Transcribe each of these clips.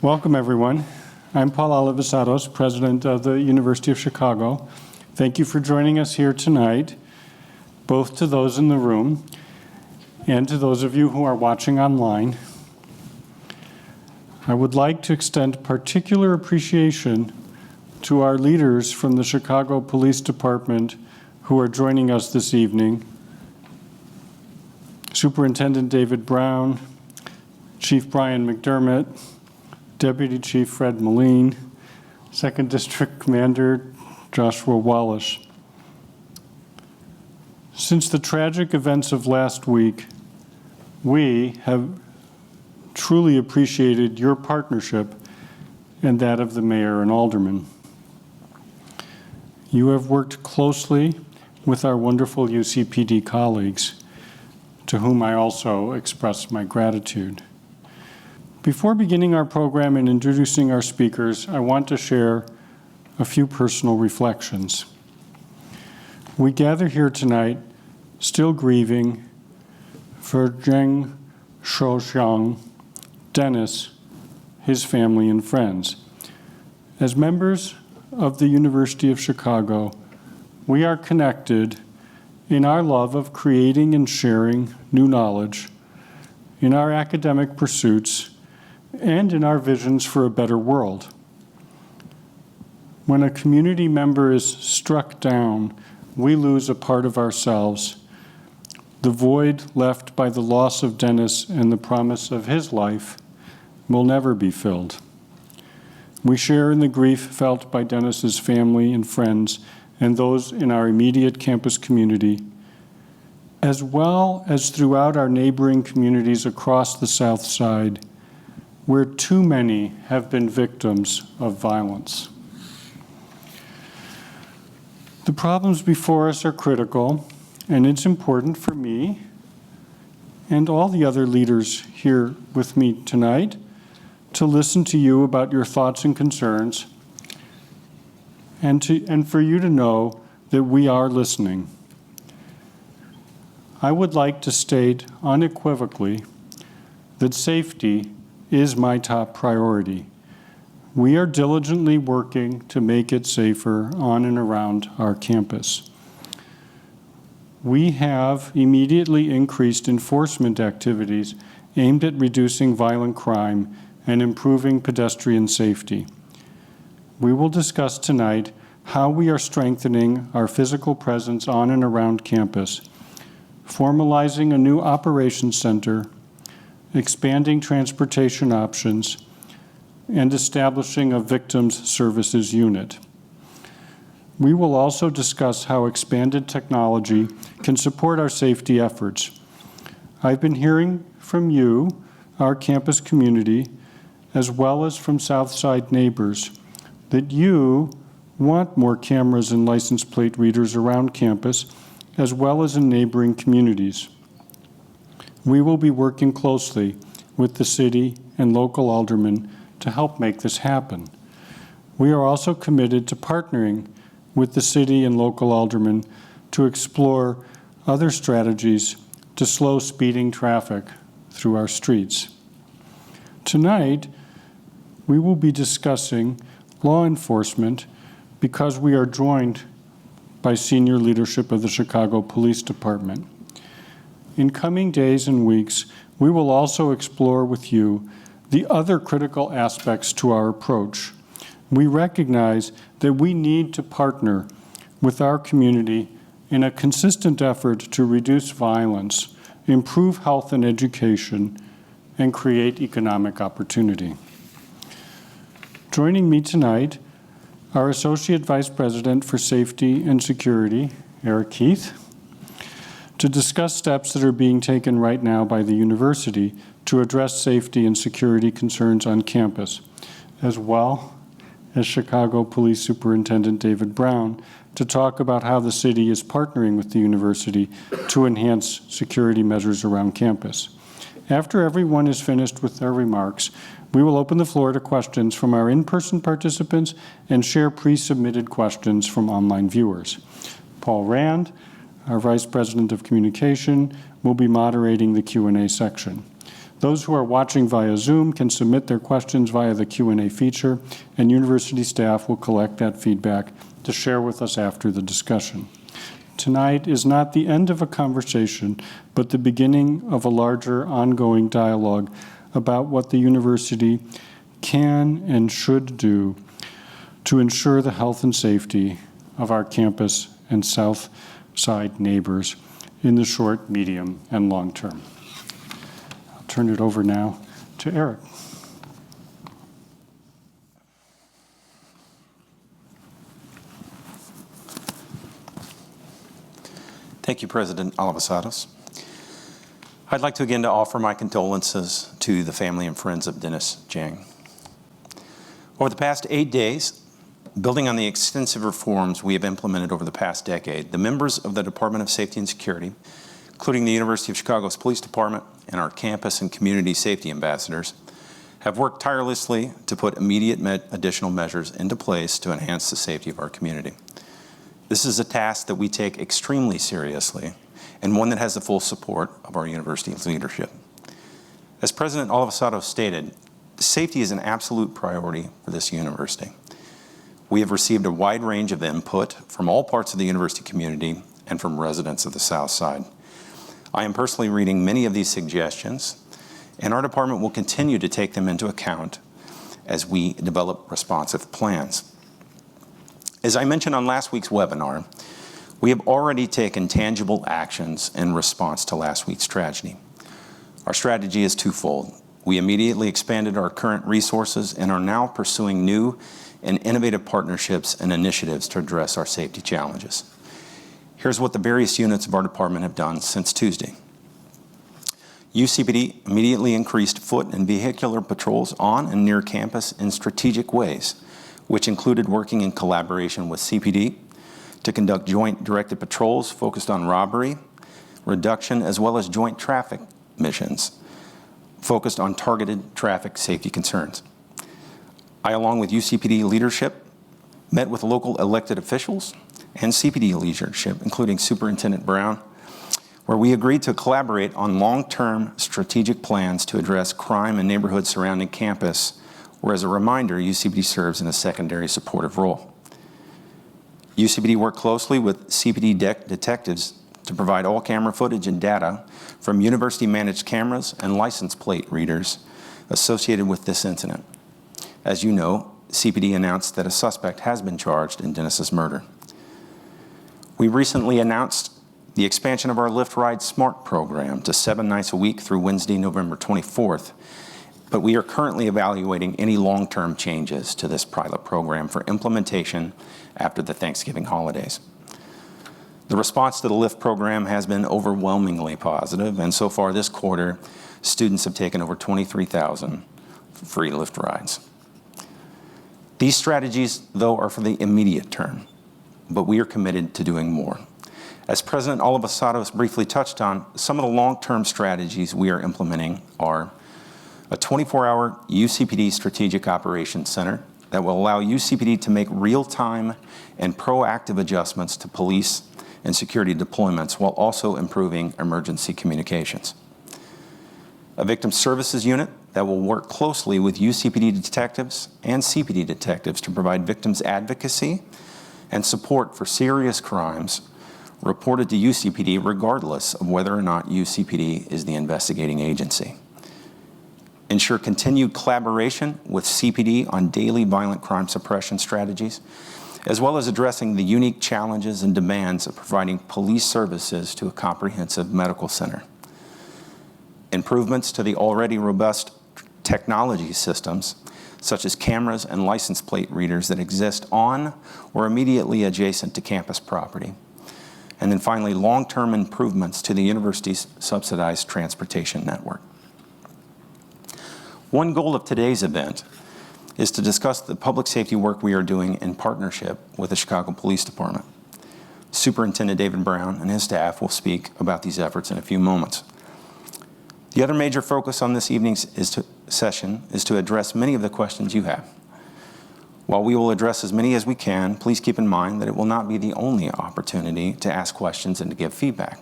Welcome, everyone. I'm Paul Alivisatos, president of the University of Chicago. Thank you for joining us here tonight, both to those in the room and to those of you who are watching online. I would like to extend particular appreciation to our leaders from the Chicago Police Department who are joining us this evening. Superintendent David Brown, Chief Brian McDermott, Deputy Chief Fred Moline, 2nd District Commander Joshua Wallace. Since the tragic events of last week, we have truly appreciated your partnership and that of the mayor and aldermen. You have worked closely with our wonderful UCPD colleagues, to whom I also express my gratitude. Before beginning our program and introducing our speakers, I want to share a few personal reflections. We gather here tonight still grieving for Zheng Shouxiang, Dennis, his family and friends. As members of the University of Chicago, we are connected in our love of creating and sharing new knowledge, in our academic pursuits, and in our visions for a better world. When a community member is struck down, we lose a part of ourselves. The void left by the loss of Dennis and the promise of his life will never be filled. We share in the grief felt by Dennis's family and friends and those in our immediate campus community, as well as throughout our neighboring communities across the South Side, where too many have been victims of violence. The problems before us are critical, and it's important for me and all the other leaders here with me tonight to listen to you about your thoughts and concerns, and for you to know that we are listening. I would like to state unequivocally that safety is my top priority. We are diligently working to make it safer on and around our campus. We have immediately increased enforcement activities aimed at reducing violent crime and improving pedestrian safety. We will discuss tonight how we are strengthening our physical presence on and around campus, formalizing a new operations center, expanding transportation options, and establishing a victims services unit. We will also discuss how expanded technology can support our safety efforts. I've been hearing from you, our campus community, as well as from Southside neighbors, that you want more cameras and license plate readers around campus, as well as in neighboring communities. We will be working closely with the city and local aldermen to help make this happen. We are also committed to partnering with the city and local aldermen to explore other strategies to slow speeding traffic through our streets. Tonight, we will be discussing law enforcement because we are joined by senior leadership of the Chicago Police Department. In coming days and weeks, we will also explore with you the other critical aspects to our approach. We recognize that we need to partner with our community in a consistent effort to reduce violence, improve health and education, and create economic opportunity. Joining me tonight, our Associate Vice President for Safety and Security, Eric Keith, to discuss steps that are being taken right now by the university to address safety and security concerns on campus, as well as Chicago Police Superintendent David Brown to talk about how the city is partnering with the university to enhance security measures around campus. After everyone is finished with their remarks, we will open the floor to questions from our in-person participants and share pre-submitted questions from online viewers. Paul Rand, our Vice President of Communication, will be moderating the Q&A section. Those who are watching via Zoom can submit their questions via the Q&A feature, and university staff will collect that feedback to share with us after the discussion. Tonight is not the end of a conversation, but the beginning of a larger ongoing dialogue about what the university can and should do to ensure the health and safety of our campus and South Side neighbors in the short, medium, and long term. I'll turn it over now to Eric. Thank you, President Alivasatos. I'd like to again offer my condolences to the family and friends of Dennis Jang. Over the past 8 days, building on the extensive reforms we have implemented over the past decade, the members of the Department of Safety and Security, including the University of Chicago's Police Department and our campus and community safety ambassadors, have worked tirelessly to put immediate additional measures into place to enhance the safety of our community. This is a task that we take extremely seriously and one that has the full support of our university's leadership. As President Alivasatos stated, safety is an absolute priority for this university. We have received a wide range of input from all parts of the university community and from residents of the South Side. I am personally reading many of these suggestions, and our department will continue to take them into account as we develop responsive plans. As I mentioned on last week's webinar, we have already taken tangible actions in response to last week's tragedy. Our strategy is twofold. We immediately expanded our current resources and are now pursuing new and innovative partnerships and initiatives to address our safety challenges. Here's what the various units of our department have done since Tuesday. UCPD immediately increased foot and vehicular patrols on and near campus in strategic ways, which included working in collaboration with CPD to conduct joint directed patrols focused on robbery, reduction, as well as joint traffic missions focused on targeted traffic safety concerns. I, along with UCPD leadership, met with local elected officials and CPD leadership, including Superintendent Brown, where we agreed to collaborate on long-term strategic plans to address crime in neighborhoods surrounding campus, where, as a reminder, UCPD serves in a secondary supportive role. UCPD worked closely with CPD detectives to provide all camera footage and data from university-managed cameras and license plate readers associated with this incident. As you know, CPD announced that a suspect has been charged in Dennis's murder. We recently announced the expansion of our Lyft Ride Smart program to 7 nights a week through Wednesday, November 24th, but we are currently evaluating any long-term changes to this pilot program for implementation after the Thanksgiving holidays. The response to the Lyft program has been overwhelmingly positive, and so far this quarter, students have taken over 23,000 free Lyft rides. These strategies, though, are for the immediate term, but we are committed to doing more. As President Alivasatos briefly touched on, some of the long-term strategies we are implementing are a 24-hour UCPD Strategic Operations Center that will allow UCPD to make real-time and proactive adjustments to police and security deployments while also improving emergency communications. A victim services unit that will work closely with UCPD detectives and CPD detectives to provide victims advocacy and support for serious crimes reported to UCPD regardless of whether or not UCPD is the investigating agency. Ensure continued collaboration with CPD on daily violent crime suppression strategies, as well as addressing the unique challenges and demands of providing police services to a comprehensive medical center. Improvements to the already robust technology systems, such as cameras and license plate readers that exist on or immediately adjacent to campus property. And then finally, long-term improvements to the university's subsidized transportation network. One goal of today's event is to discuss the public safety work we are doing in partnership with the Chicago Police Department. Superintendent David Brown and his staff will speak about these efforts in a few moments. The other major focus on this evening's session is to address many of the questions you have. While we will address as many as we can, please keep in mind that it will not be the only opportunity to ask questions and to give feedback.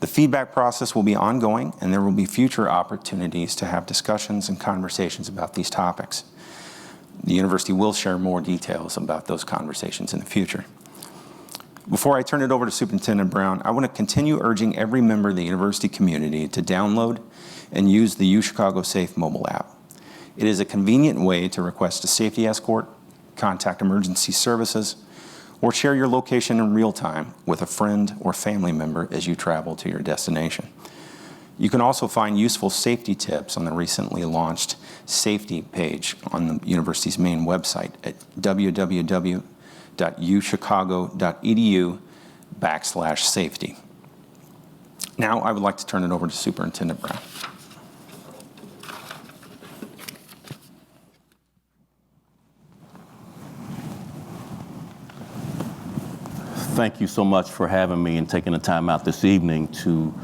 The feedback process will be ongoing, and there will be future opportunities to have discussions and conversations about these topics. The university will share more details about those conversations in the future. Before I turn it over to Superintendent Brown, I want to continue urging every member of the university community to download and use the UChicago Safe mobile app. It is a convenient way to request a safety escort, contact emergency services, or share your location in real time with a friend or family member as you travel to your destination. You can also find useful safety tips on the recently launched safety page on the university's main website at www.uchicago.edu/safety. Now I would like to turn it over to Superintendent Brown. Thank you so much for having me and taking the time out this evening to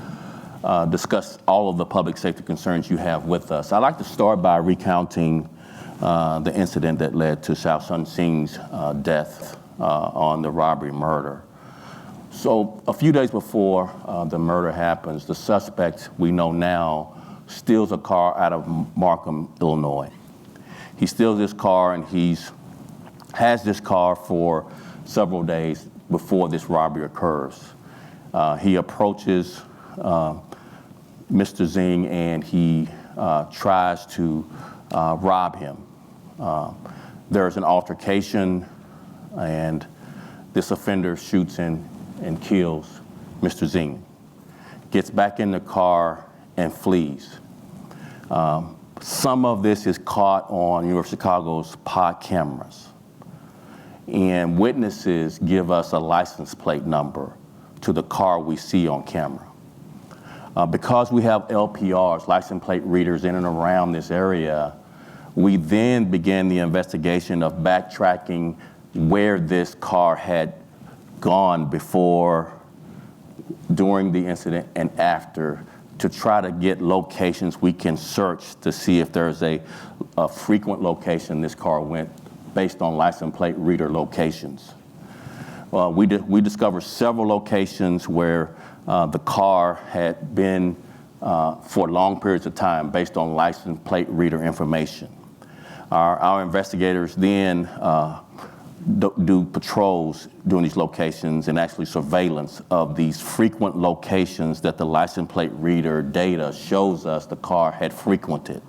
discuss all of the public safety concerns you have with us. I'd like to start by recounting the incident that led to Shaosun Singh's death on the robbery murder. So a few days before the murder happens, the suspect, we know now, steals a car out of Markham, Illinois. He steals this car and has this car for several days before this robbery occurs. He approaches Mr. Zing and he tries to rob him. There's an altercation and this offender shoots and kills Mr. Zing, gets back in the car and flees. Some of this is caught on University of Chicago's pod cameras. And witnesses give us a license plate number to the car we see on camera. Because we have LPRs, license plate readers, in and around this area, we then began the investigation of backtracking where this car had gone before, during the incident, and after, to try to get locations we can search to see if there's a frequent location this car went based on license plate reader locations. We discovered several locations where the car had been for long periods of time based on license plate reader information. Our investigators then do patrols during these locations and actually surveillance of these frequent locations that the license plate reader data shows us the car had frequented.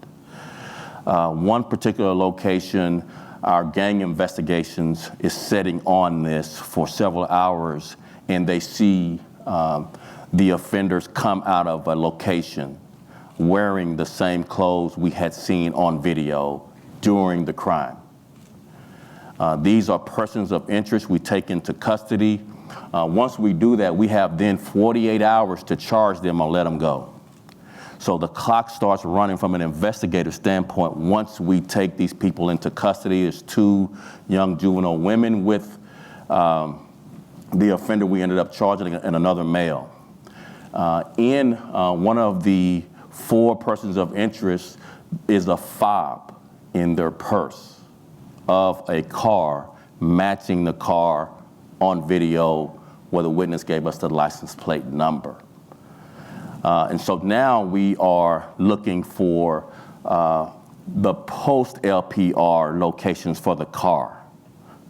One particular location, our gang investigations is setting on this for several hours, and they see the offenders come out of a location wearing the same clothes we had seen on video during the crime. These are persons of interest we take into custody. Once we do that, we have then 48 hours to charge them or let them go. So the clock starts running from an investigative standpoint once we take these people into custody. There's 2 young juvenile women with the offender we ended up charging and another male. In one of the 4 persons of interest is a fob in their purse of a car matching the car on video where the witness gave us the license plate number. And so now we are looking for the post-LPR locations for the car,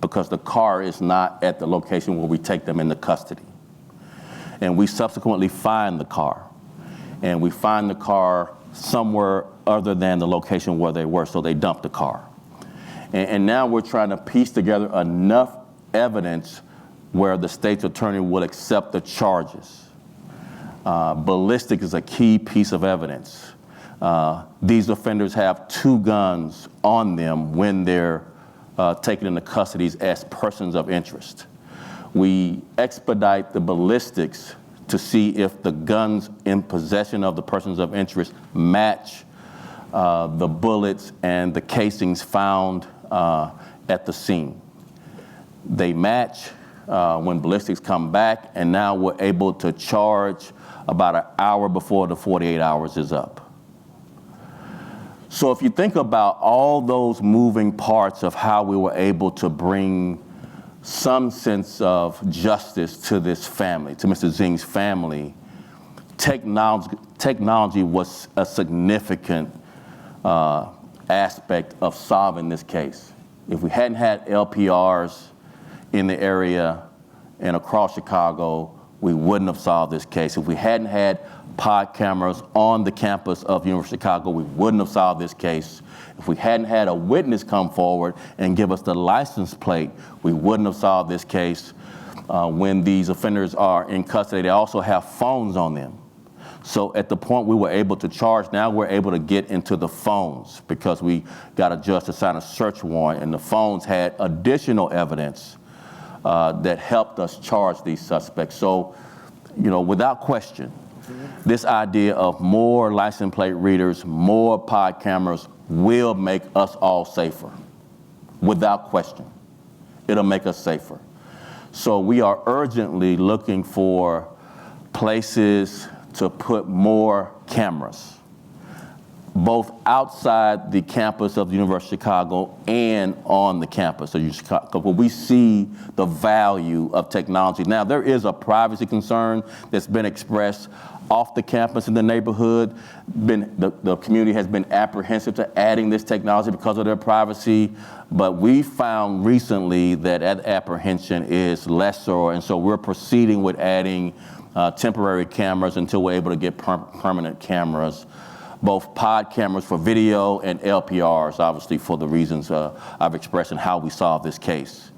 because the car is not at the location where we take them into custody. And we subsequently find the car. And we find the car somewhere other than the location where they were, so they dumped the car. And now we're trying to piece together enough evidence where the state's attorney will accept the charges. Ballistic is a key piece of evidence. These offenders have 2 guns on them when they're taken into custody as persons of interest. We expedite the ballistics to see if the guns in possession of the persons of interest match the bullets and the casings found at the scene. They match when ballistics come back, and now we're able to charge about an hour before the 48 hours is up. So if you think about all those moving parts of how we were able to bring some sense of justice to this family, to Mr. Zing's family, technology was a significant aspect of solving this case. If we hadn't had LPRs in the area and across Chicago, we wouldn't have solved this case. If we hadn't had pod cameras on the campus of University of Chicago, we wouldn't have solved this case. If we hadn't had a witness come forward and give us the license plate, we wouldn't have solved this case. When these offenders are in custody, they also have phones on them. So at the point we were able to charge, now we're able to get into the phones because we got a judge to sign a search warrant, and the phones had additional evidence that helped us charge these suspects. So, you know, without question, this idea of more license plate readers, more pod cameras will make us all safer. Without question, it'll make us safer. So we are urgently looking for places to put more cameras, both outside the campus of the University of Chicago and on the campus of Chicago, where we see the value of technology. Now, there is a privacy concern that's been expressed off the campus in the neighborhood. The community has been apprehensive to adding this technology because of their privacy, but we found recently that apprehension is lesser, and so we're proceeding with adding temporary cameras until we're able to get permanent cameras, both pod cameras for video and LPRs, obviously for the reasons I've expressed in how we solve this case.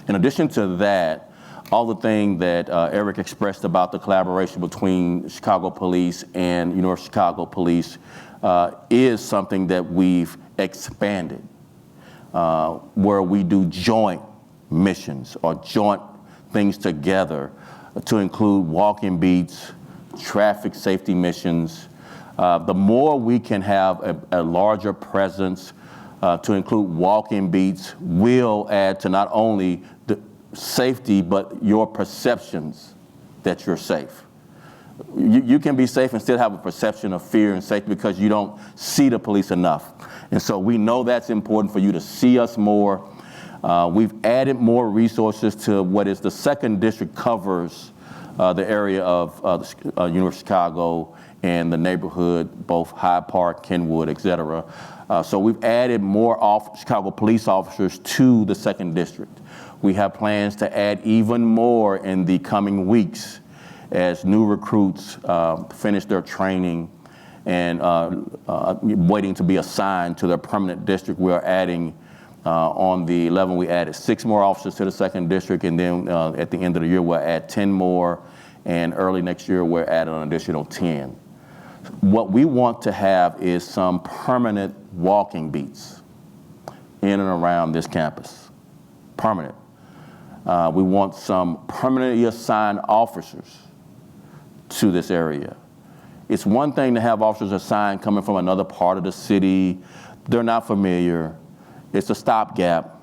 In addition to that, all the things that Eric expressed about the collaboration between Chicago Police and University of Chicago Police is something that we've expanded, where we do joint missions or joint things together to include walking beats, traffic safety missions. The more we can have a larger presence to include walking beats will add to not only the safety, but your perceptions that you're safe. You can be safe and still have a perception of fear and safety because you don't see the police enough. And so we know that's important for you to see us more. We've added more resources to what is the 2nd District covers the area of University of Chicago and the neighborhood, both Hyde Park, Kenwood, et cetera. So we've added more Chicago police officers to the 2nd District. We have plans to add even more in the coming weeks as new recruits finish their training and waiting to be assigned to their permanent district. We are adding, on the 11th, we added 6 more officers to the 2nd District, and then at the end of the year, we'll add 10 more, and early next year, we're adding an additional 10. What we want to have is some permanent walking beats in and around this campus, permanent. We want some permanently assigned officers to this area. It's one thing to have officers assigned coming from another part of the city. They're not familiar. It's a stopgap.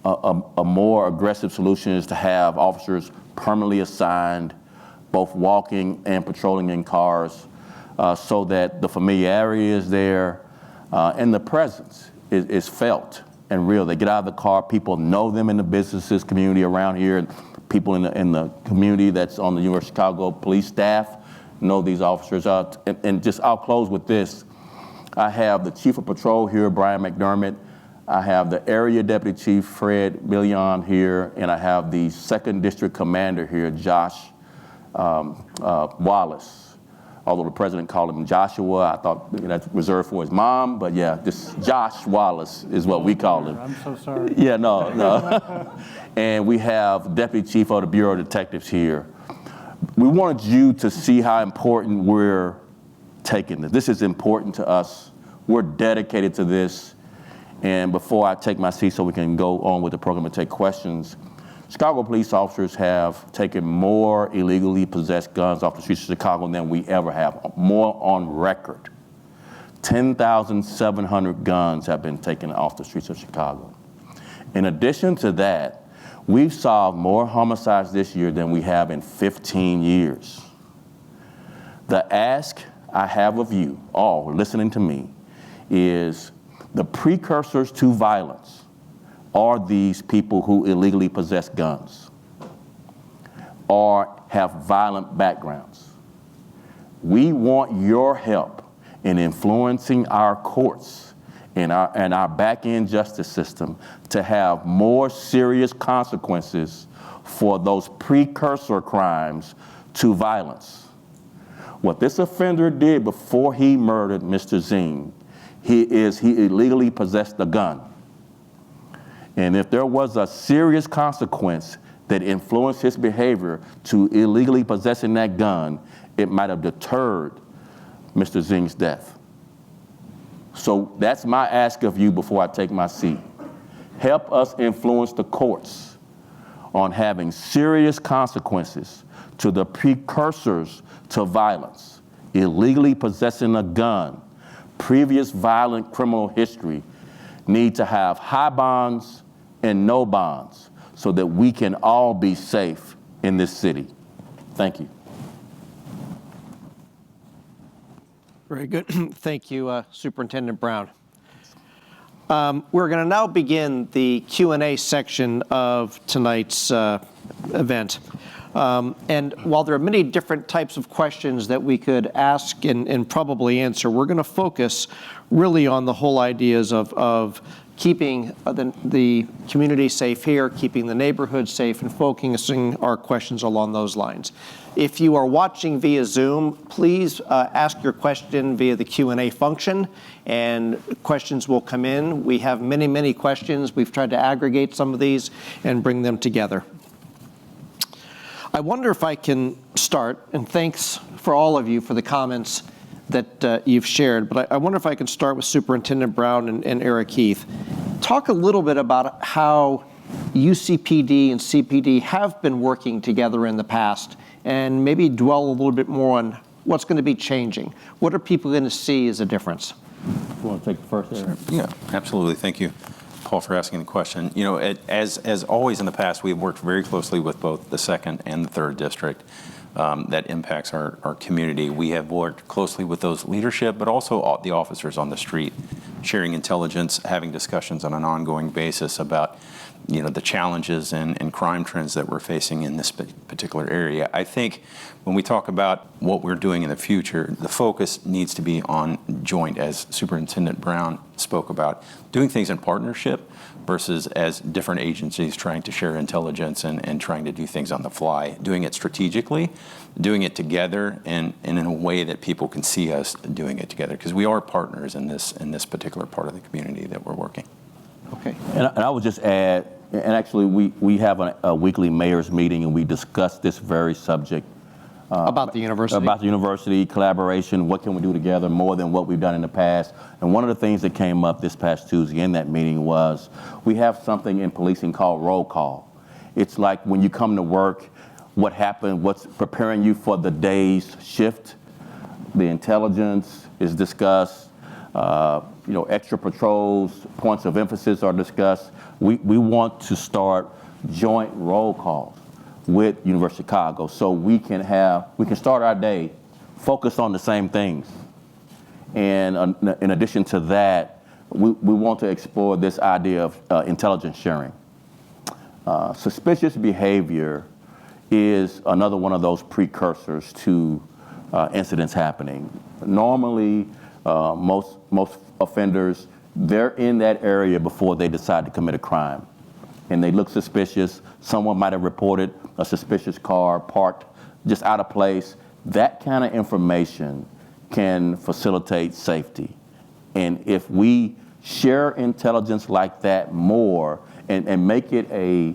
A more aggressive solution is to have officers permanently assigned, both walking and patrolling in cars, so that the familiarity is there and the presence is felt and real. They get out of the car, people know them in the businesses community around here, and people in the community that's on the University of Chicago police staff know these officers. And just I'll close with this. I have the Chief of Patrol here, Brian McDermott. I have the Area Deputy Chief, Fred Million here, and I have the 2nd District Commander here, Josh Wallace. Although the president called him Joshua, I thought that's reserved for his mom, but yeah, this Josh Wallace is what we call him. I'm so sorry. Yeah, no. And we have Deputy Chief of the Bureau of Detectives here. We wanted you to see how important we're taking this. This is important to us. We're dedicated to this. And before I take my seat so we can go on with the program and take questions, Chicago police officers have taken more illegally possessed guns off the streets of Chicago than we ever have, more on record. 10,700 guns have been taken off the streets of Chicago. In addition to that, we've solved more homicides this year than we have in 15 years. The ask I have of you all listening to me is the precursors to violence are these people who illegally possess guns or have violent backgrounds. We want your help in influencing our courts and our back-end justice system to have more serious consequences for those precursor crimes to violence. What this offender did before he murdered Mr. Zing, he illegally possessed a gun. And if there was a serious consequence that influenced his behavior to illegally possessing that gun, it might have deterred Mr. Zing's death. So that's my ask of you before I take my seat. Help us influence the courts on having serious consequences to the precursors to violence, illegally possessing a gun, previous violent criminal history, need to have high bonds and no bonds so that we can all be safe in this city. Thank you. Very good. Thank you, Superintendent Brown. We're going to now begin the Q&A section of tonight's event. And while there are many different types of questions that we could ask and probably answer, we're going to focus really on the whole ideas of keeping the community safe here, keeping the neighborhood safe, and focusing our questions along those lines. If you are watching via Zoom, please ask your question via the Q&A function, and questions will come in. We have many, many questions. We've tried to aggregate some of these and bring them together. I wonder if I can start, and thanks for all of you for the comments that you've shared, but I wonder if I can start with Superintendent Brown and Eric Heath. Talk a little bit about how UCPD and CPD have been working together in the past, and maybe dwell a little bit more on what's going to be changing. What are people going to see as a difference? You want to take the first, Eric? Yeah, absolutely. Thank you, Paul, for asking the question. You know, as always in the past, we've worked very closely with both the 2nd and the 3rd District. That impacts our community. We have worked closely with those leadership, but also the officers on the street, sharing intelligence, having discussions on an ongoing basis about, you know, the challenges and crime trends that we're facing in this particular area. I think when we talk about what we're doing in the future, the focus needs to be on joint, as Superintendent Brown spoke about, doing things in partnership versus as different agencies trying to share intelligence and trying to do things on the fly, doing it strategically, doing it together, and in a way that people can see us doing it together, because we are partners in this particular part of the community that we're working. Okay. And I would just add, and actually we have a weekly mayor's meeting and we discuss this very subject. About the university. About the university, collaboration, what can we do together more than what we've done in the past. And one of the things that came up this past Tuesday in that meeting was we have something in policing called roll call. It's like when you come to work, what happened, what's preparing you for the day's shift. The intelligence is discussed. Extra patrols, points of emphasis are discussed. We want to start joint roll calls with University of Chicago so we can start our day focused on the same things. And in addition to that, we want to explore this idea of intelligence sharing. Suspicious behavior is another one of those precursors to incidents happening. Normally, most offenders, they're in that area before they decide to commit a crime. And they look suspicious. Someone might have reported a suspicious car parked just out of place. That kind of information can facilitate safety. And if we share intelligence like that more and make it a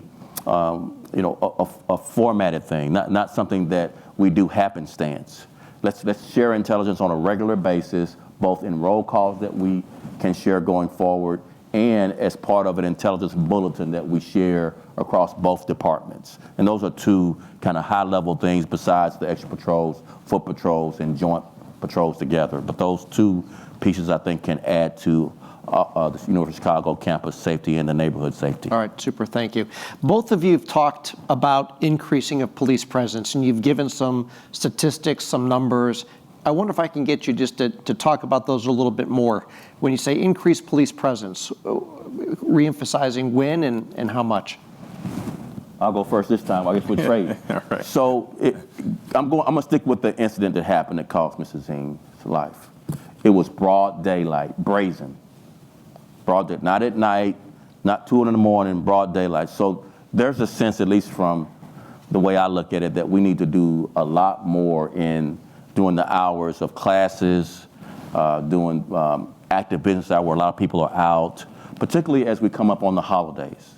formatted thing, not something that we do happenstance. Let's share intelligence on a regular basis, both in roll calls that we can share going forward and as part of an intelligence bulletin that we share across both departments. And those are two kind of high-level things besides the extra patrols, foot patrols, and joint patrols together. But those two pieces, I think, can add to the University of Chicago campus safety and the neighborhood safety. All right, super, thank you. Both of you have talked about increasing of police presence, and you've given some statistics, some numbers. I wonder if I can get you just to talk about those a little bit more. When you say increased police presence, reemphasizing when and how much? I'll go first this time. I guess we'll trade. All right. So I'm gonna stick with the incident that happened that cost Mrs. Zing's life. It was broad daylight, brazen. Broad day, not at night, not 2 in the morning, broad daylight. So there's a sense, at least from the way I look at it, that we need to do a lot more in doing the hours of classes, doing active business hour where a lot of people are out, particularly as we come up on the holidays,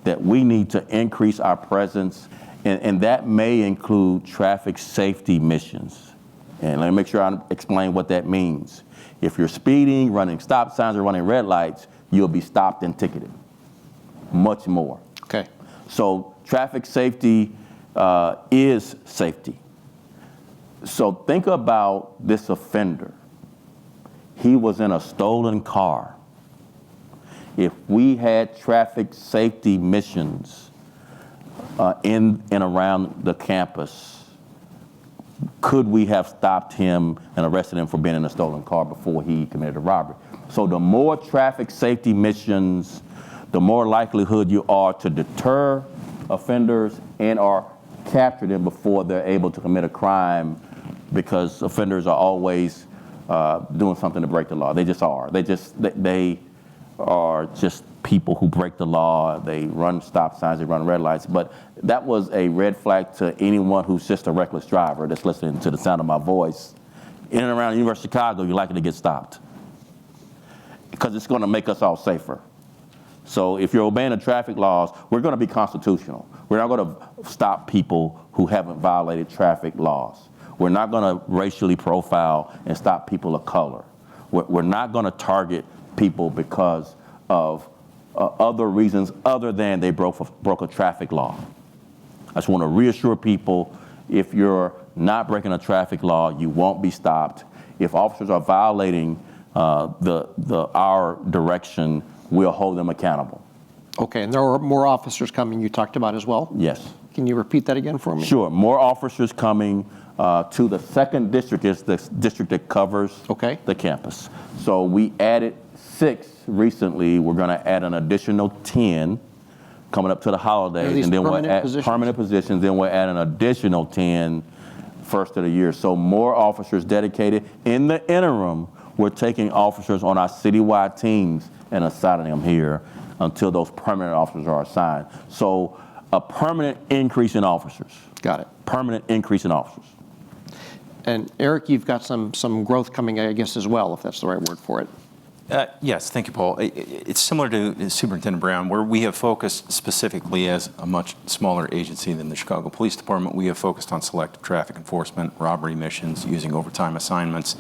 that we need to increase our presence, and that may include traffic safety missions. And let me make sure I explain what that means. If you're speeding, running stop signs, or running red lights, you'll be stopped and ticketed. Much more. Okay. So traffic safety is safety. So think about this offender. He was in a stolen car. If we had traffic safety missions in and around the campus, could we have stopped him and arrested him for being in a stolen car before he committed a robbery? So the more traffic safety missions, the more likelihood you are to deter offenders and or capture them before they're able to commit a crime, because offenders are always doing something to break the law. They just are. They are just people who break the law. They run stop signs, they run red lights. But that was a red flag to anyone who's just a reckless driver that's listening to the sound of my voice. In and around the University of Chicago, you're likely to get stopped because it's going to make us all safer. So if you're obeying the traffic laws, we're going to be constitutional. We're not going to stop people who haven't violated traffic laws. We're not going to racially profile and stop people of color. We're not going to target people because of other reasons other than they broke a traffic law. I just want to reassure people, if you're not breaking a traffic law, you won't be stopped. If officers are violating our direction, we'll hold them accountable. Okay, and there are more officers coming you talked about as well? Yes. Can you repeat that again for me? Sure. More officers coming to the 2nd district. Is the district that covers the campus. So we added 6 recently. We're going to add an additional 10 coming up to the holidays. And then we'll add positions? Permanent positions. Then we'll add an additional 10 first of the year. So more officers dedicated. In the interim, we're taking officers on our citywide teams and assigning them here until those permanent officers are assigned. So a permanent increase in officers. Got it. Permanent increase in officers. And Eric, you've got some growth coming, I guess, as well, if that's the right word for it. Yes, thank you, Paul. It's similar to Superintendent Brown, where we have focused specifically, as a much smaller agency than the Chicago Police Department, we have focused on selective traffic enforcement, robbery missions, using overtime assignments.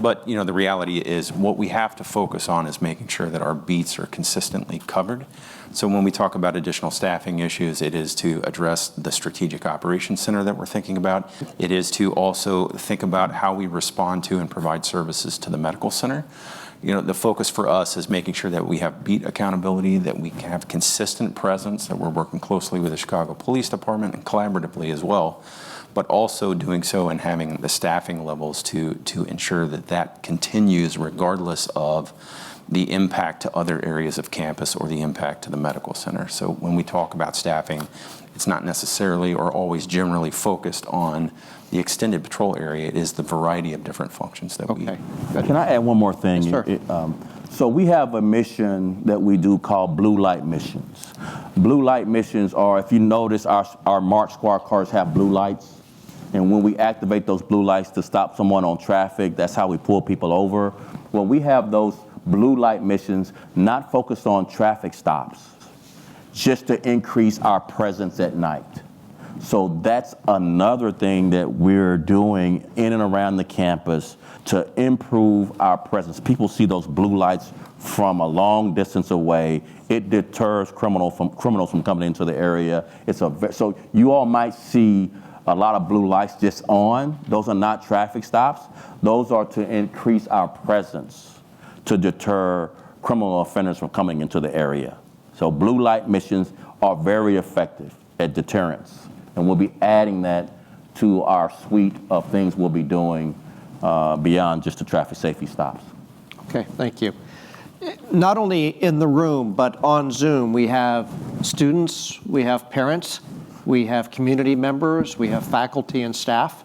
But, you know, the reality is what we have to focus on is making sure that our beats are consistently covered. So when we talk about additional staffing issues, it is to address the Strategic Operations Center that we're thinking about. It is to also think about how we respond to and provide services to the medical center. You know, the focus for us is making sure that we have beat accountability, that we have consistent presence, that we're working closely with the Chicago Police Department and collaboratively as well, but also doing so and having the staffing levels to ensure that that continues regardless of the impact to other areas of campus or the impact to the medical center. So when we talk about staffing, it's not necessarily or always generally focused on the extended patrol area. It is the variety of different functions that we... Can I add one more thing? Yes, sir. So we have a mission that we do called blue light missions. Blue light missions are, if you notice, our March squad cars have blue lights. And when we activate those blue lights to stop someone on traffic, that's how we pull people over. Well, we have those blue light missions not focused on traffic stops, just to increase our presence at night. So that's another thing that we're doing in and around the campus to improve our presence. People see those blue lights from a long distance away. It deters criminals from coming into the area. So you all might see a lot of blue lights just on. Those are not traffic stops. Those are to increase our presence to deter criminal offenders from coming into the area. So blue light missions are very effective at deterrence. And we'll be adding that to our suite of things we'll be doing beyond just the traffic safety stops. Okay, thank you. Not only in the room, but on Zoom, we have students, we have parents, we have community members, we have faculty and staff.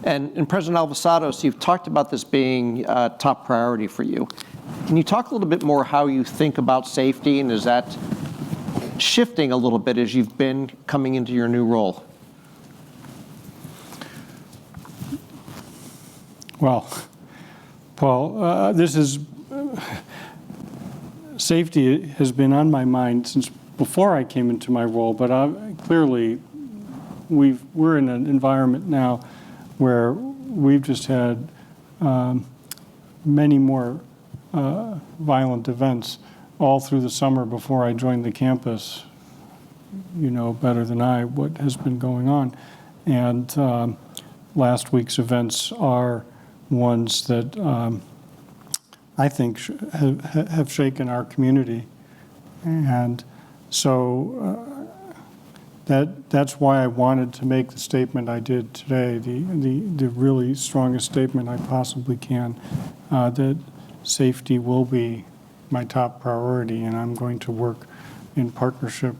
And President Alvarado, you've talked about this being a top priority for you. Can you talk a little bit more how you think about safety, and is that shifting a little bit as you've been coming into your new role? Well, Paul, safety has been on my mind since before I came into my role, but clearly we're in an environment now where we've just had many more violent events all through the summer before I joined the campus. You know better than I what has been going on. And last week's events are ones that I think have shaken our community. And so that's why I wanted to make the statement I did today, the really strongest statement I possibly can, that safety will be my top priority, and I'm going to work in partnership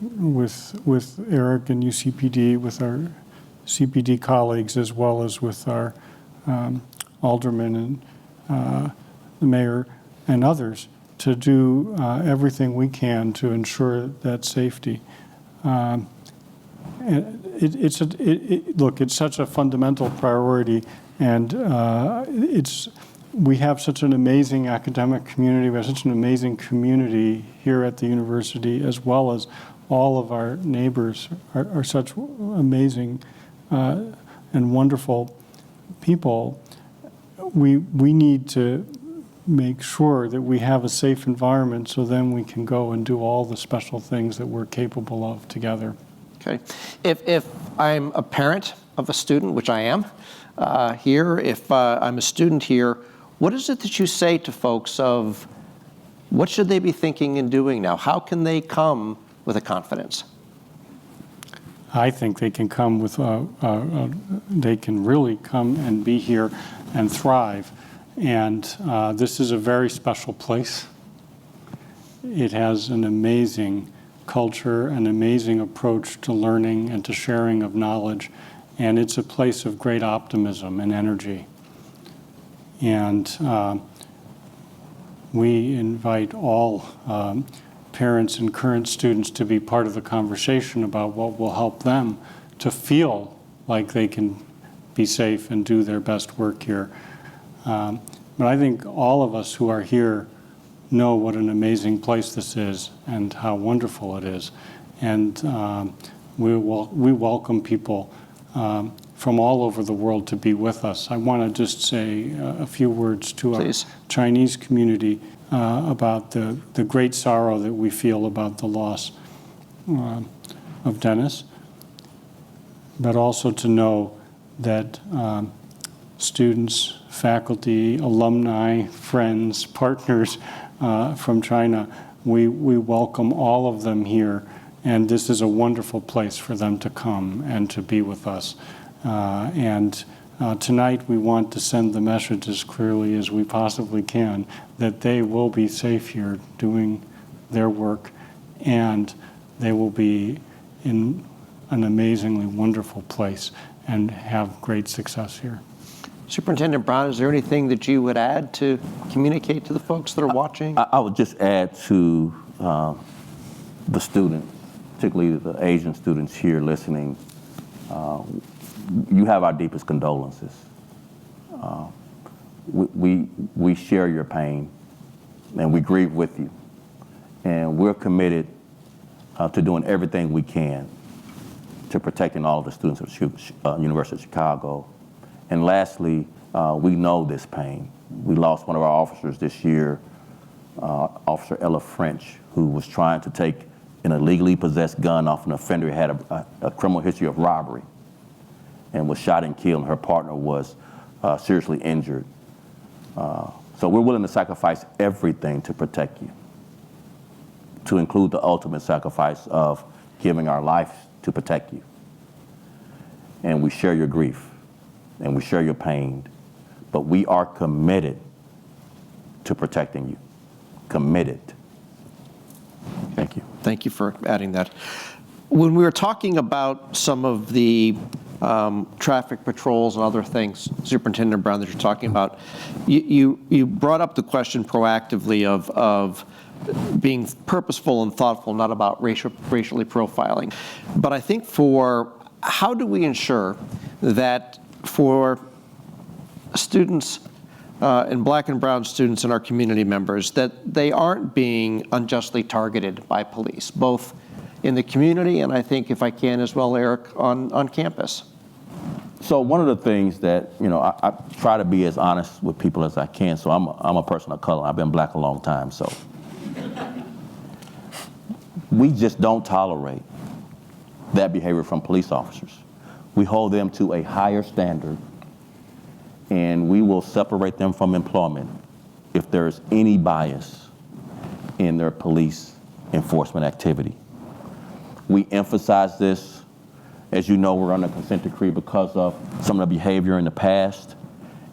with Eric and UCPD, with our CPD colleagues, as well as with our aldermen and the mayor and others, to do everything we can to ensure that safety. Look, it's such a fundamental priority, and we have such an amazing academic community. We have such an amazing community here at the university, as well as all of our neighbors are such amazing and wonderful people. We need to make sure that we have a safe environment, so then we can go and do all the special things that we're capable of together. Okay. If I'm a parent of a student, which I am here, if I'm a student here, what is it that you say to folks of what should they be thinking and doing now? How can they come with a confidence? I think they can come with, they can really come and be here and thrive. And this is a very special place. It has an amazing culture, an amazing approach to learning and to sharing of knowledge. And it's a place of great optimism and energy. And we invite all parents and current students to be part of the conversation about what will help them to feel like they can be safe and do their best work here. But I think all of us who are here know what an amazing place this is and how wonderful it is. And we welcome people from all over the world to be with us. I want to just say a few words to Please. Our Chinese community about the great sorrow that we feel about the loss of Dennis, but also to know that students, faculty, alumni, friends, partners from China, we welcome all of them here, and this is a wonderful place for them to come and to be with us. Tonight we want to send the message as clearly as we possibly can that they will be safe here doing their work, and they will be in an amazingly wonderful place and have great success here. Superintendent Brown, is there anything that you would add to communicate to the folks that are watching? I would just add to the students, particularly the Asian students here listening, you have our deepest condolences. We share your pain, and we grieve with you. And we're committed to doing everything we can to protecting all of the students of University of Chicago. And lastly, we know this pain. We lost one of our officers this year, Officer Ella French, who was trying to take an illegally possessed gun off an offender who had a criminal history of robbery and was shot and killed, and her partner was seriously injured. So we're willing to sacrifice everything to protect you, to include the ultimate sacrifice of giving our life to protect you. And we share your grief, and we share your pain, but we are committed to protecting you. Committed. Thank you. Thank you for adding that. When we were talking about some of the traffic patrols and other things, Superintendent Brown, that you're talking about, you brought up the question proactively of being purposeful and thoughtful, not about racially profiling. But I think how do we ensure that for students and black and brown students and our community members, that they aren't being unjustly targeted by police, both in the community and I think, if I can as well, Eric, on campus? So one of the things that, I try to be as honest with people as I can. So I'm a person of color. I've been black a long time. So we just don't tolerate that behavior from police officers. We hold them to a higher standard, and we will separate them from employment if there's any bias in their police enforcement activity. We emphasize this. As you know, we're under consent decree because of some of the behavior in the past.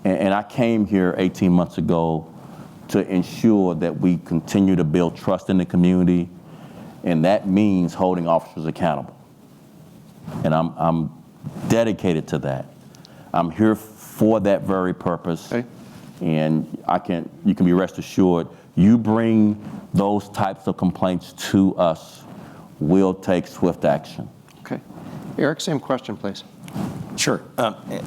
And I came here 18 months ago to ensure that we continue to build trust in the community, and that means holding officers accountable. And I'm dedicated to that. I'm here for that very purpose. Okay. And you can be rest assured, you bring those types of complaints to us, we'll take swift action. Okay. Eric, same question, please. Sure.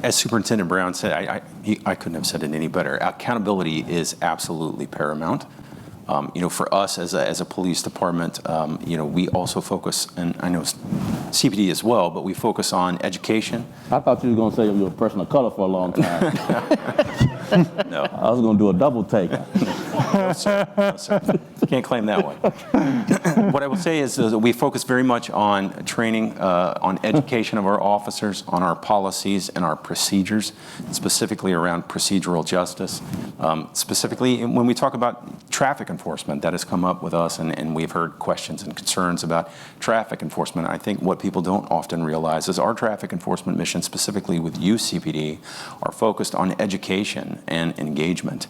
As Superintendent Brown said, I couldn't have said it any better. Accountability is absolutely paramount. For us as a police department, we also focus, and I know CPD as well, but we focus on education. I thought you were going to say you were a person of color for a long time. No. I was going to do a double take. No, sir. No, sir. Can't claim that one. What I will say is that we focus very much on training, on education of our officers, on our policies and our procedures, specifically around procedural justice. Specifically, when we talk about traffic enforcement, that has come up with us, and we've heard questions and concerns about traffic enforcement. I think what people don't often realize is our traffic enforcement mission, specifically with UCPD, are focused on education and engagement.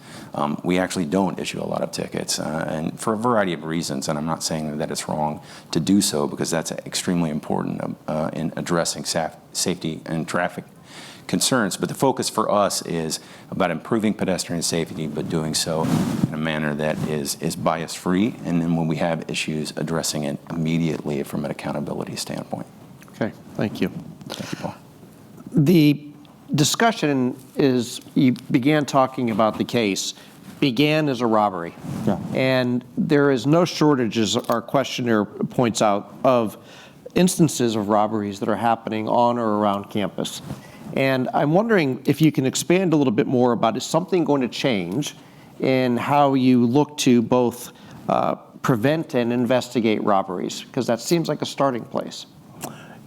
We actually don't issue a lot of tickets, and for a variety of reasons, and I'm not saying that it's wrong to do so, because that's extremely important in addressing safety and traffic concerns. But the focus for us is about improving pedestrian safety, but doing so in a manner that is bias-free, and then when we have issues, addressing it immediately from an accountability standpoint. Okay, thank you. Thank you, Paul. The discussion you began talking about the case, began as a robbery. Yeah. And there is no shortage, as our questionnaire points out, of instances of robberies that are happening on or around campus. And I'm wondering if you can expand a little bit more about, is something going to change in how you look to both prevent and investigate robberies? Because that seems like a starting place.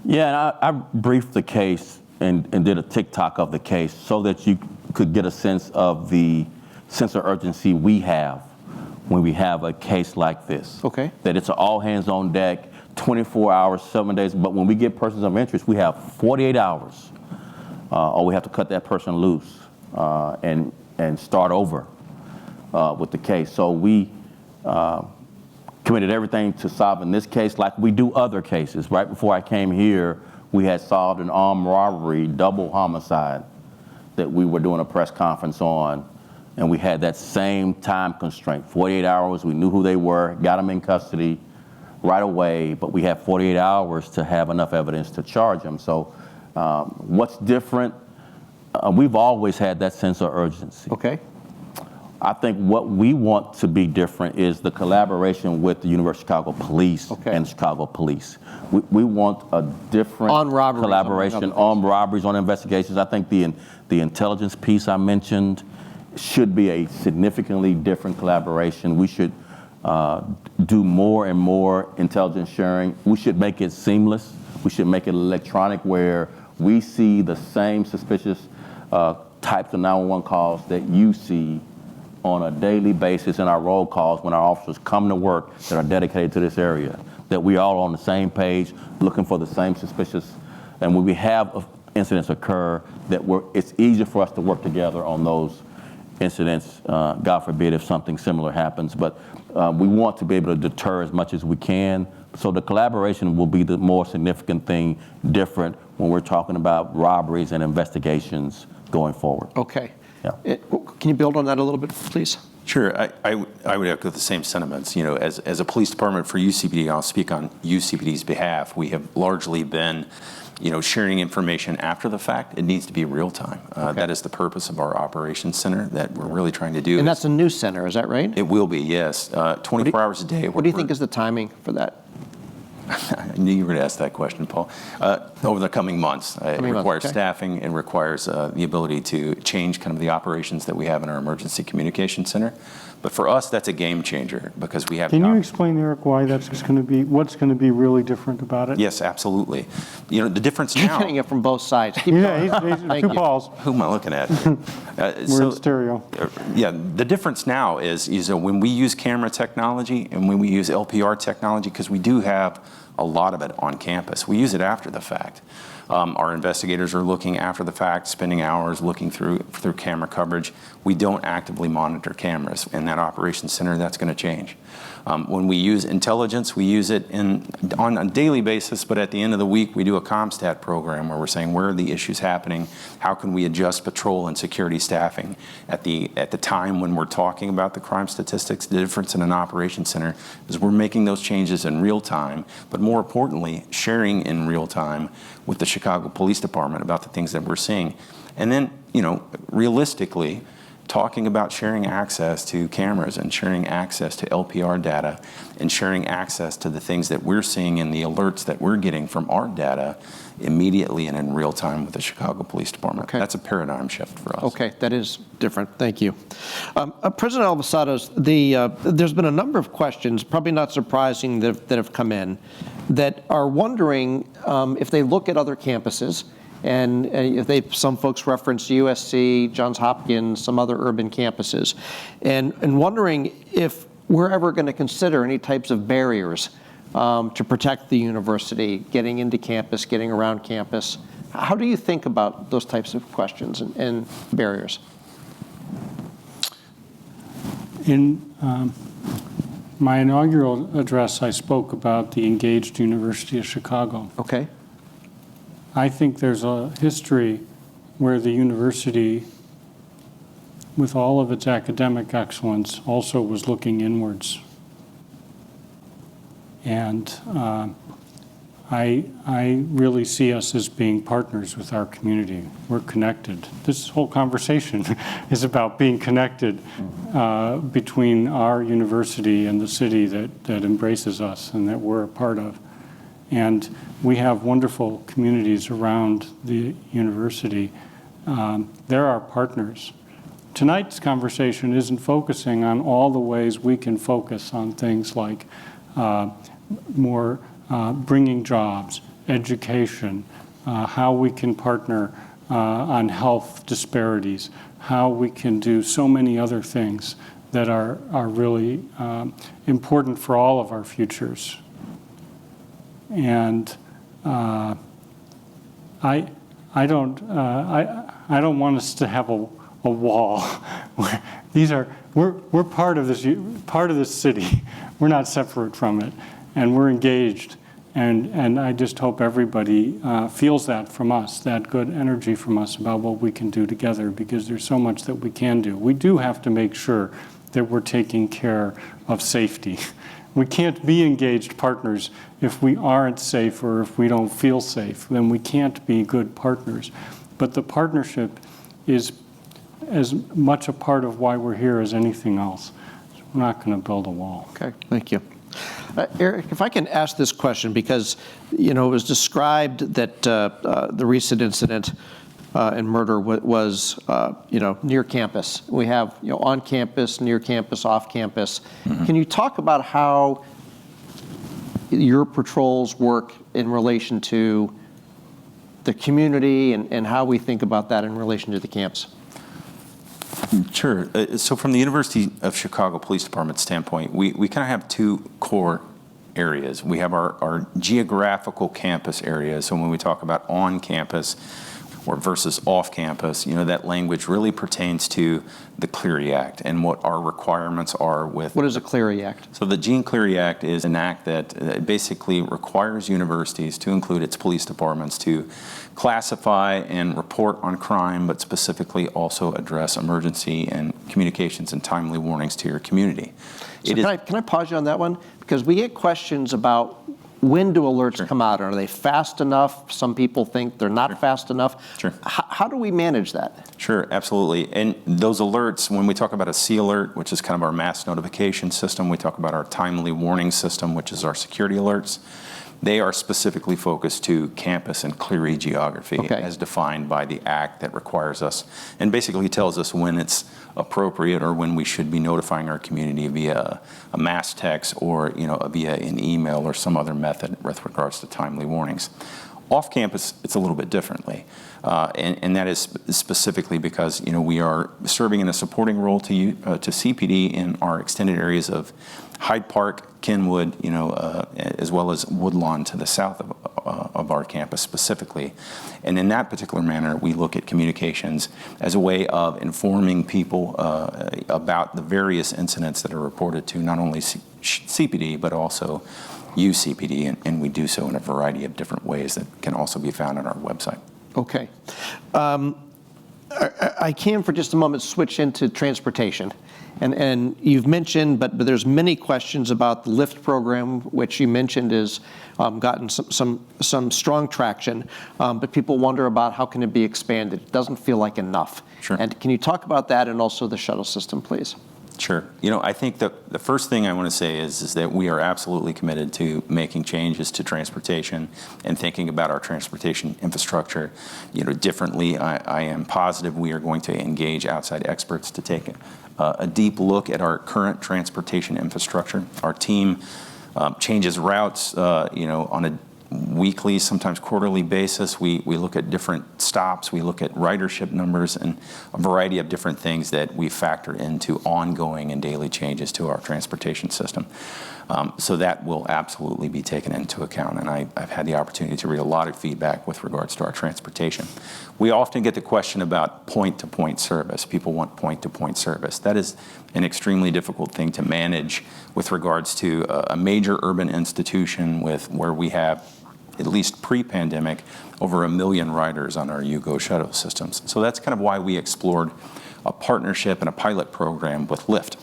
Yeah, and I briefed the case and did a TikTok of the case so that you could get a sense of the sense of urgency we have when we have a case like this. Okay. That it's an all hands on deck, 24 hours, 7 days. But when we get persons of interest, we have 48 hours, or we have to cut that person loose and start over with the case. So we committed everything to solving this case like we do other cases. Right before I came here, we had solved an armed robbery, double homicide, that we were doing a press conference on. And we had that same time constraint, 48 hours. We knew who they were, got them in custody right away, but we had 48 hours to have enough evidence to charge them. So what's different? We've always had that sense of urgency. Okay. I think what we want to be different is the collaboration with the University of Chicago Police and the Chicago Police. We want a different collaboration on robberies, on investigations. I think the intelligence piece I mentioned should be a significantly different collaboration. We should do more and more intelligence sharing. We should make it seamless. We should make it electronic, where we see the same suspicious types of 911 calls that you see on a daily basis in our roll calls when our officers come to work that are dedicated to this area, that we all on the same page looking for the same suspicious. And when we have incidents occur, that it's easier for us to work together on those incidents, God forbid if something similar happens. But we want to be able to deter as much as we can. So the collaboration will be the more significant thing, different when we're talking about robberies and investigations going forward. Okay. Yeah. Can you build on that a little bit, please? Sure, I would echo the same sentiments. You know, as a police department for UCPD, I'll speak on UCPD's behalf. We have largely been, you know, sharing information after the fact. It needs to be real time. That is the purpose of our operations center that we're really trying to do. And that's a new center, is that right? It will be, yes. 24 hours a day. What do you think is the timing for that? I knew you were going to ask that question, Paul. Over the coming months. It requires okay. staffing. It requires the ability to change kind of the operations that we have in our emergency communication center. But for us, that's a game changer because we have. Can you explain, Eric, why that's going to be, what's going to be really different about it? Yes, absolutely. You know, the difference You're now. getting it from both sides. Keep Yeah, going. he's Thank two you. Pauls. Who am I looking at? Here? We're in stereo. Yeah, the difference now is when we use camera technology and when we use LPR technology, because we do have a lot of it on campus. We use it after the fact. Our investigators are looking after the fact, spending hours looking through camera coverage. We don't actively monitor cameras. In that operations center, that's going to change. When we use intelligence, we use it on a daily basis, but at the end of the week, we do a CompStat program where we're saying where are the issues happening, how can we adjust patrol and security staffing. At the time when we're talking about the crime statistics, the difference in an operations center is we're making those changes in real time, but more importantly, sharing in real time with the Chicago Police Department about the things that we're seeing. And then, you know, realistically, talking about sharing access to cameras and sharing access to LPR data and sharing access to the things that we're seeing in the alerts that we're getting from our data immediately and in real time with the Chicago Police Department. Okay. That's a paradigm shift for us. Okay, that is different. Thank you. President Albasados, there's been a number of questions, probably not surprising, that have come in that are wondering if they look at other campuses, and if some folks reference USC, Johns Hopkins, some other urban campuses, and wondering if we're ever going to consider any types of barriers to protect the university, getting into campus, getting around campus. How do you think about those types of questions and barriers? In my inaugural address, I spoke about the engaged University of Chicago. Okay. I think there's a history where the university, with all of its academic excellence, also was looking inwards. And I really see us as being partners with our community. We're connected. This whole conversation is about being connected between our university and the city that embraces us and that we're a part of. And we have wonderful communities around the university. They're our partners. Tonight's conversation isn't focusing on all the ways we can focus on things like more bringing jobs, education, how we can partner on health disparities, how we can do so many other things that are really important for all of our futures. And I don't want us to have a wall. We're part of this city. We're not separate from it, and we're engaged. And I just hope everybody feels that from us, that good energy from us about what we can do together, because there's so much that we can do. We do have to make sure that we're taking care of safety. We can't be engaged partners if we aren't safe or if we don't feel safe. Then we can't be good partners. But the partnership is as much a part of why we're here as anything else. We're not going to build a wall. Okay, thank you. Eric, if I can ask this question, because it was described that the recent incident and murder was near campus. We have on campus, near campus, off campus. Mm-hmm. Can you talk about how your patrols work in relation to the community and how we think about that in relation to the campus? Sure. So from the University of Chicago Police Department standpoint, we kind of have two core areas. We have our geographical campus areas. So when we talk about on campus, or versus off campus, that language really pertains to the Clery Act and what our requirements are with. What is a Clery Act? So the Jean Clery Act is an act that basically requires universities to include its police departments to classify and report on crime, but specifically also address emergency and communications and timely warnings to your community. So can I pause you on that one? Because we get questions about when do alerts come out? Are they fast enough? Some people think they're not fast enough. Sure. How do we manage that? Sure, absolutely. And those alerts, when we talk about a C alert, which is kind of our mass notification system, we talk about our timely warning system, which is our security alerts. They are specifically focused to campus and Clery geography as defined by the act that requires us, and basically tells us when it's appropriate or when we should be notifying our community via a mass text or via an email or some other method with regards to timely warnings. Off campus, it's a little bit differently, and that is specifically because we are serving in a supporting role to CPD in our extended areas of Hyde Park, Kenwood, as well as Woodlawn to the south of our campus specifically. And in that particular manner, we look at communications as a way of informing people about the various incidents that are reported to not only CPD, but also UCPD, and we do so in a variety of different ways that can also be found on our website. Okay. I can for just a moment switch into transportation. And you've mentioned, but there's many questions about the LIFT program, which you mentioned has gotten some strong traction, but people wonder about how can it be expanded. It doesn't feel like enough. Sure. And can you talk about that and also the shuttle system, please? Sure. I think the first thing I want to say is that we are absolutely committed to making changes to transportation and thinking about our transportation infrastructure, differently. I am positive we are going to engage outside experts to take a deep look at our current transportation infrastructure. Our team changes routes, on a weekly, sometimes quarterly basis. We look at different stops, we look at ridership numbers, and a variety of different things that we factor into ongoing and daily changes to our transportation system. So that will absolutely be taken into account, and I've had the opportunity to read a lot of feedback with regards to our transportation. We often get the question about point-to-point service. People want point-to-point service. That is an extremely difficult thing to manage with regards to a major urban institution where we have, at least pre-pandemic, over 1 million riders on our U-Go shuttle systems. So that's kind of why we explored a partnership and a pilot program with Lyft.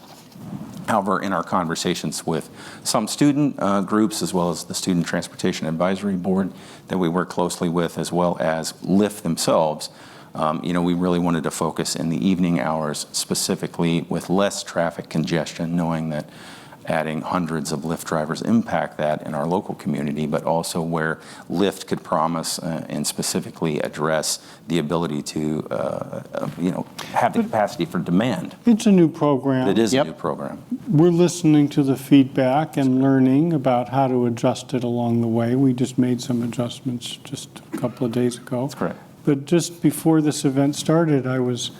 However, in our conversations with some student groups, as well as the Student Transportation Advisory Board that we work closely with, as well as Lyft themselves, we really wanted to focus in the evening hours, specifically with less traffic congestion, knowing that adding hundreds of Lyft drivers impact that in our local community, but also where Lyft could promise and specifically address the ability to, have the capacity for demand. It's a new program. It is a new program. We're listening to the feedback and learning about how to adjust it along the way. We just made some adjustments just a couple of days ago. That's correct. But just before this event started, I was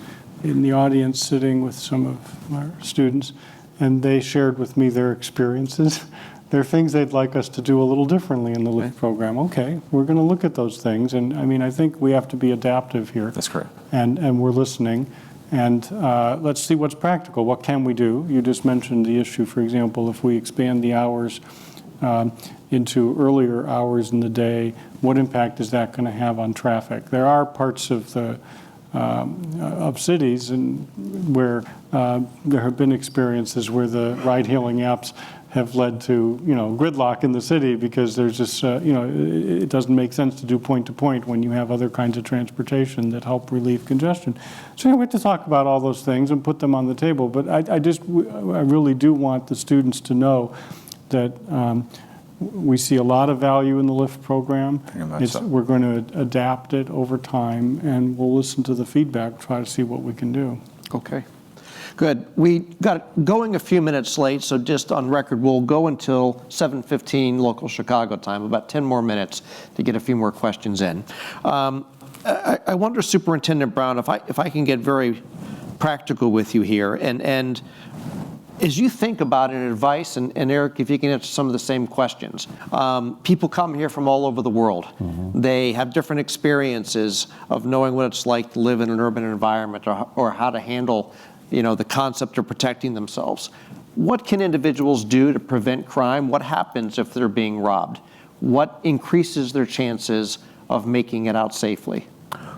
in the audience sitting with some of our students, and they shared with me their experiences. There are things they'd like us to do a little differently in the LIFT program. Okay, we're going to look at those things, and I think we have to be adaptive here. That's correct. And we're listening, and let's see what's practical. What can we do? You just mentioned the issue, for example, if we expand the hours into earlier hours in the day, what impact is that going to have on traffic? There are parts of the of cities and where there have been experiences where the ride-hailing apps have led to, gridlock in the city because there's just, it doesn't make sense to do point-to-point when you have other kinds of transportation that help relieve congestion. So we have to talk about all those things and put them on the table. But I really do want the students to know that we see a lot of value in the LIFT program. We're going to adapt it over time, and we'll listen to the feedback, try to see what we can do. Okay, good. We got going a few minutes late, so just on record, we'll go until 7:15 local Chicago time, about 10 more minutes to get a few more questions in. I wonder, Superintendent Brown, if I can get very practical with you here, and As you think about it, advice, and Eric, if you can answer some of the same questions. People come here from all over the world. They have different experiences of knowing what it's like to live in an urban environment, or how to handle, the concept of protecting themselves. What can individuals do to prevent crime? What happens if they're being robbed? What increases their chances of making it out safely?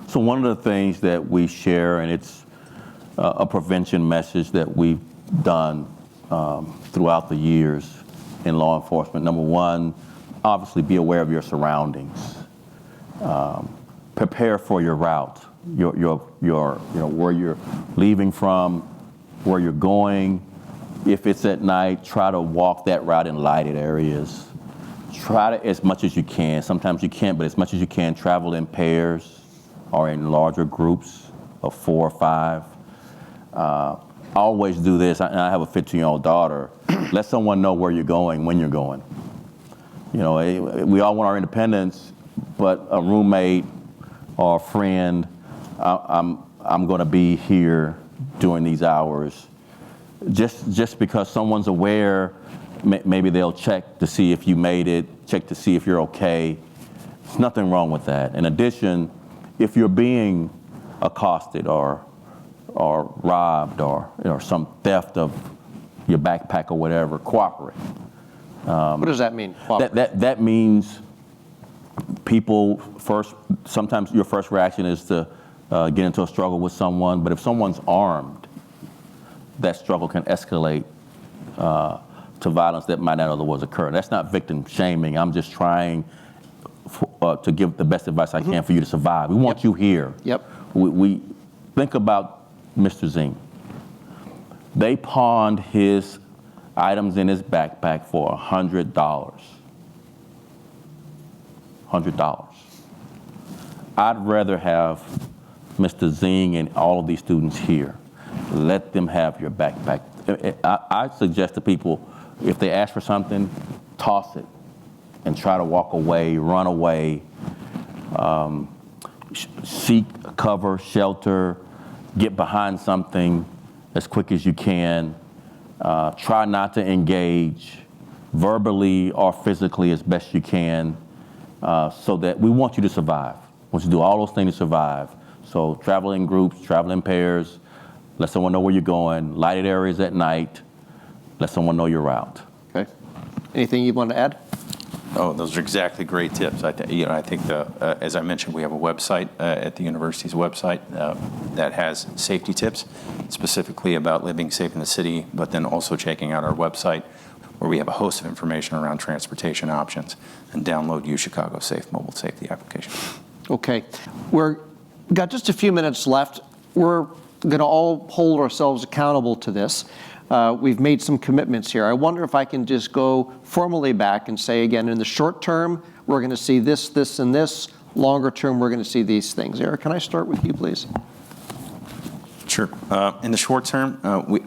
So one of the things that we share, and it's a prevention message that we've done throughout the years in law enforcement. Number one, obviously be aware of your surroundings. Prepare for your route, your where you're leaving from, where you're going. If it's at night, try to walk that route in lighted areas. Try to, as much as you can, sometimes you can't, but as much as you can, travel in pairs or in larger groups of 4 or 5. Always do this, and I have a 15-year-old daughter. Let someone know where you're going, when you're going. We all want our independence, but a roommate or a friend, I'm going to be here during these hours. Just because someone's aware, maybe they'll check to see if you made it, check to see if you're okay. There's nothing wrong with that. In addition, if you're being accosted or robbed or some theft of your backpack or whatever, cooperate. What does that mean? That means people first, sometimes your first reaction is to get into a struggle with someone, but if someone's armed, that struggle can escalate to violence that might not otherwise occur. That's not victim shaming. I'm just trying to give the best advice I can for you to survive. We want you here. Yep. We think about Mr. Zing. They pawned his items in his backpack for $100. $100. I'd rather have Mr. Zing and all of these students here. Let them have your backpack. I suggest to people, if they ask for something, toss it and try to walk away, run away, seek cover, shelter, get behind something as quick as you can. Try not to engage verbally or physically as best you can, so that we want you to survive. We want you to do all those things to survive. So travel in groups, travel in pairs, let someone know where you're going, lighted areas at night, let someone know your route. Okay. Anything you want to add? Oh, those are exactly great tips. I think as I mentioned, we have a website at the university's website that has safety tips, specifically about living safe in the city, but then also checking out our website where we have a host of information around transportation options, and download UChicago Safe mobile safety application. Okay. We've got just a few minutes left. We're going to all hold ourselves accountable to this. We've made some commitments here. I wonder if I can just go formally back and say again, in the short term, we're going to see this, this, and this. Longer term, we're going to see these things. Eric, can I start with you, please? Sure. In the short term, we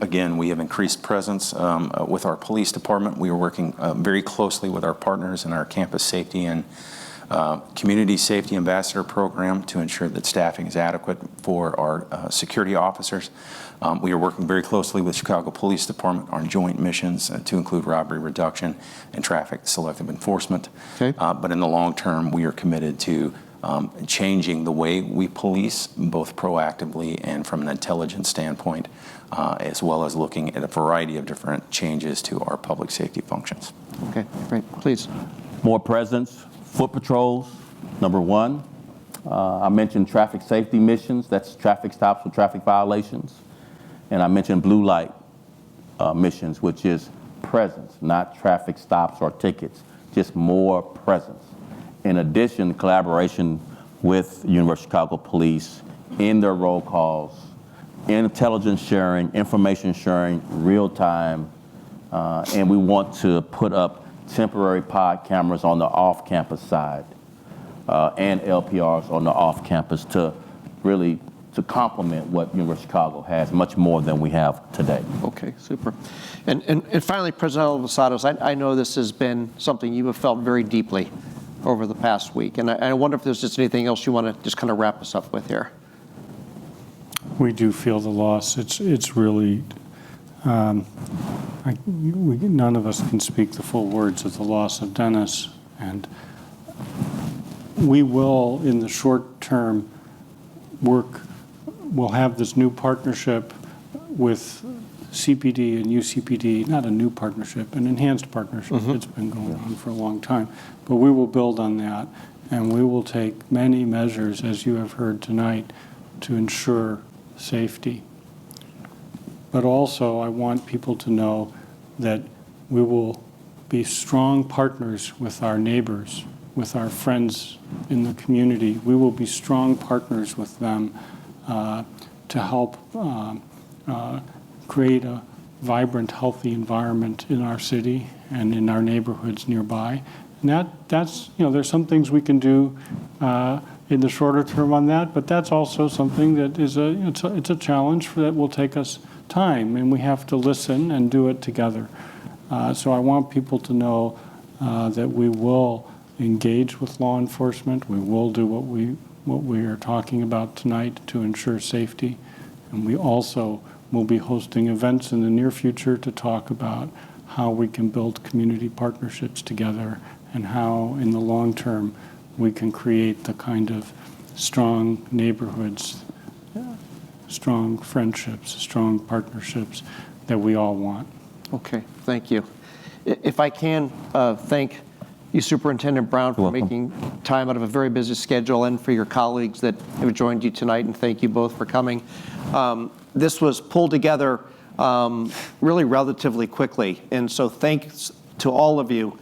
have increased presence with our police department. We are working very closely with our partners in our campus safety and community safety ambassador program to ensure that staffing is adequate for our security officers. We are working very closely with Chicago Police Department on joint missions to include robbery reduction and traffic selective enforcement. Okay. But in the long term, we are committed to changing the way we police, both proactively and from an intelligence standpoint, as well as looking at a variety of different changes to our public safety functions. Okay, great. Please. More presence, foot patrols, number one. I mentioned traffic safety missions, that's traffic stops for traffic violations. And I mentioned blue light missions, which is presence, not traffic stops or tickets, just more presence. In addition, collaboration with University of Chicago Police in their roll calls, intelligence sharing, information sharing, real time, and we want to put up temporary pod cameras on the off-campus side and LPRs on the off-campus to really complement what University of Chicago has, much more than we have today. Okay, super. And finally, President Alvarado, I know this has been something you have felt very deeply over the past week, and I wonder if there's just anything else you want to just kind of wrap us up with here. We do feel the loss. It's really none of us can speak the full words of the loss of Dennis, and we will, in the short term, we'll have this new partnership with CPD and UCPD, not a new partnership, an enhanced partnership. It's been going on for a long time. But we will build on that, and we will take many measures, as you have heard tonight, to ensure safety. But also, I want people to know that we will be strong partners with our neighbors, with our friends in the community. We will be strong partners with them to help create a vibrant, healthy environment in our city and in our neighborhoods nearby. And that's, there's some things we can do in the shorter term on that, but that's also something that is it's a challenge that will take us time, and we have to listen and do it together. So I want people to know that we will engage with law enforcement. We will do what we are talking about tonight to ensure safety, and we also will be hosting events in the near future to talk about how we can build community partnerships together and how, in the long term, we can create the kind of strong neighborhoods, strong friendships, strong partnerships that we all want. Okay, thank you. If I can thank you, Superintendent Brown, for making time out of a very busy schedule, and for your colleagues that have joined you tonight, and thank you both for coming. This was pulled together really relatively quickly, and so thanks to all of you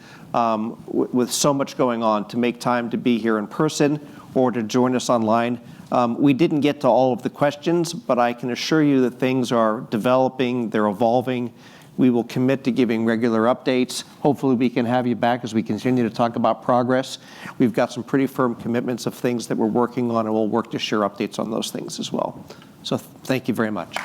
with so much going on to make time to be here in person or to join us online. We didn't get to all of the questions, but I can assure you that things are developing, they're evolving. We will commit to giving regular updates. Hopefully we can have you back as we continue to talk about progress. We've got some pretty firm commitments of things that we're working on, and we'll work to share updates on those things as well. So thank you very much.